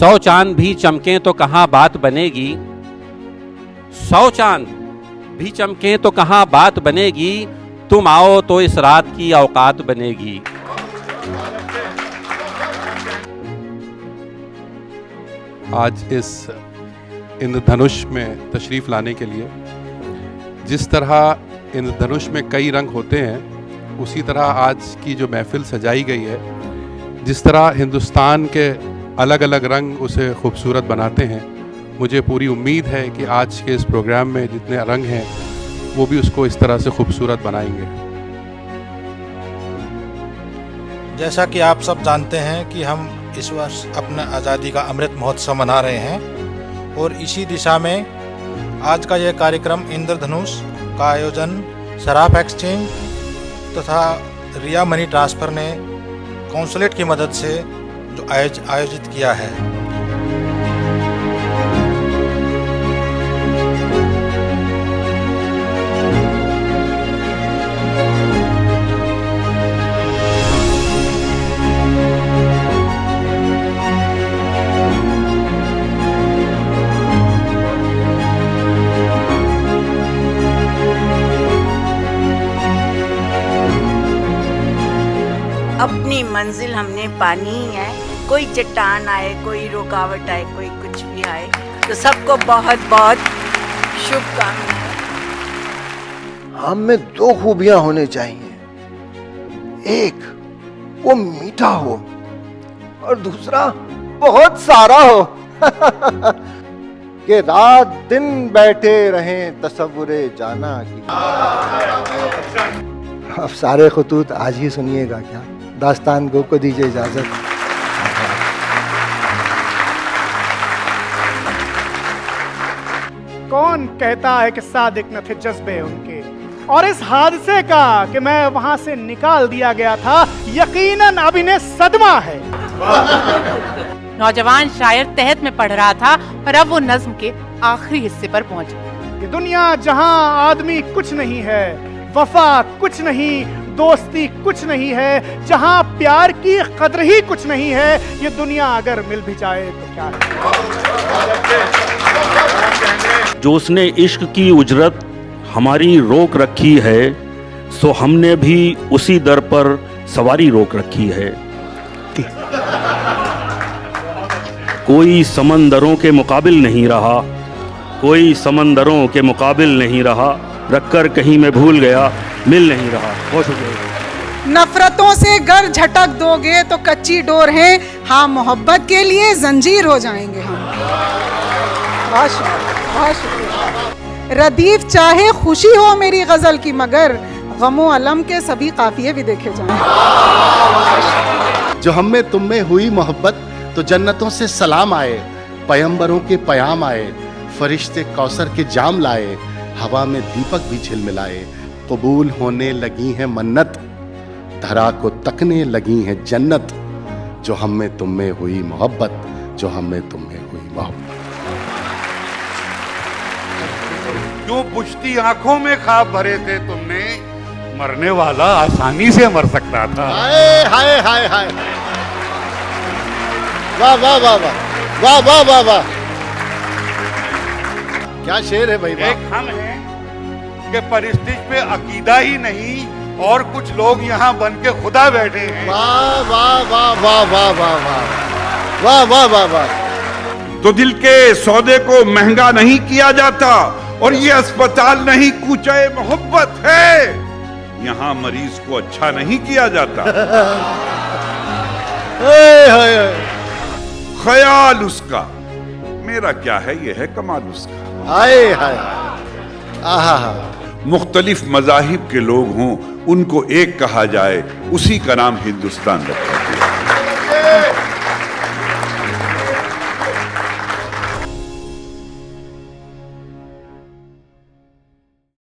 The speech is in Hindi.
100 चांद भी चमके तो कहाँ बात बनेगी, 100 चांद भी चमके तो कहाँ बात बनेगी, तुम आओ तो इस रात की औकात बनेगी। आज इस इंद्रधनुष में तशरीफ़ लाने के लिए, जिस तरह इंद्रधनुष में कई रंग होते हैं, उसी तरह आज की जो महफ़िल सजाई गई है, जिस तरह हिंदुस्तान के अलग अलग रंग उसे खूबसूरत बनाते हैं, मुझे पूरी उम्मीद है कि आज के इस प्रोग्राम में जितने रंग हैं वो भी उसको इस तरह से खूबसूरत बनाएंगे। जैसा कि आप सब जानते हैं कि हम इस वर्ष अपना आज़ादी का अमृत महोत्सव मना रहे हैं और इसी दिशा में आज का यह कार्यक्रम इंद्रधनुष का आयोजन शराफ एक्सचेंज तथा रिया मनी ट्रांसफ़र ने कौंसलेट की मदद से जो आयोजित किया है। अपनी मंजिल हमने पानी ही है, कोई चट्टान आए, कोई रुकावट आए, कोई कुछ भी आए, तो सबको बहुत बहुत शुभकामनाएं। हम में 2 खूबियां होने चाहिए, एक वो मीठा हो और दूसरा बहुत सारा हो कि रात दिन बैठे रहें तसव्वुरे जाना की। अब सारे खुतूत आज ही सुनिएगा क्या? दास्तान गो को दीजिए इजाजत। कौन कहता है कि सादिक न थे जज्बे उनके, और इस हादसे का कि मैं वहां से निकाल दिया गया था, यकीनन अब इन्हें सदमा है। नौजवान शायर तहत में पढ़ रहा था और अब वो नज्म के आखिरी हिस्से पर पहुंचा। ये दुनिया जहां आदमी कुछ नहीं है, वफा कुछ नहीं, दोस्ती कुछ नहीं है, जहां प्यार की कदर ही कुछ नहीं है, ये दुनिया अगर मिल भी जाए तो क्या है। जो उसने इश्क की उजरत हमारी रोक रखी है, सो हमने भी उसी दर पर सवारी रोक रखी है। कोई समंदरों के मुकाबिल नहीं रहा, कोई समंदरों के मुकाबिल नहीं रहा, रखकर कहीं मैं भूल गया, मिल नहीं रहा। बहुत शुक्रिया। नफरतों से घर झटक दोगे तो कच्ची डोर है, हाँ मोहब्बत के लिए जंजीर हो जाएंगे हम। बहुत शुक्रिया। रदीफ चाहे खुशी हो मेरी गजल की, मगर गमो अलम के सभी काफिये भी देखे जाएं। जो हम में तुम में हुई मोहब्बत तो जन्नतों से सलाम आए, पैगंबरों के पयाम आए, फरिश्ते कौसर के जाम लाए, हवा में दीपक भी झिलमिलाए, कबूल होने लगी है मन्नत, धरा को तकने लगी है जन्नत, जो हम में तुम में हुई मोहब्बत, जो हम में तुम में हुई मोहब्बत। क्यों बुझती आंखों में ख्वाब भरे थे तुमने, मरने वाला आसानी से मर सकता था। हाय हाय हाय हाय, वाह वाह वाह वाह वाह वाह वाह वाह, क्या शेर है भाई। एक हम हैं कि परिस्थिति पे अकीदा ही नहीं और कुछ लोग यहाँ बन के खुदा बैठे हैं। वाह वाह वाह वाह वाह वाह वाह वाह वाह वाह वाह। तो दिल के सौदे को महंगा नहीं किया जाता, और ये अस्पताल नहीं कूचे मोहब्बत है, यहाँ मरीज को अच्छा नहीं किया जाता। ख्याल उसका, मेरा क्या है, ये है कमाल उसका। हाय हाय, आहा, मुख्तलिफ मज़ाहिब के लोग हों, उनको एक कहा जाए, उसी का नाम हिंदुस्तान रखा गया।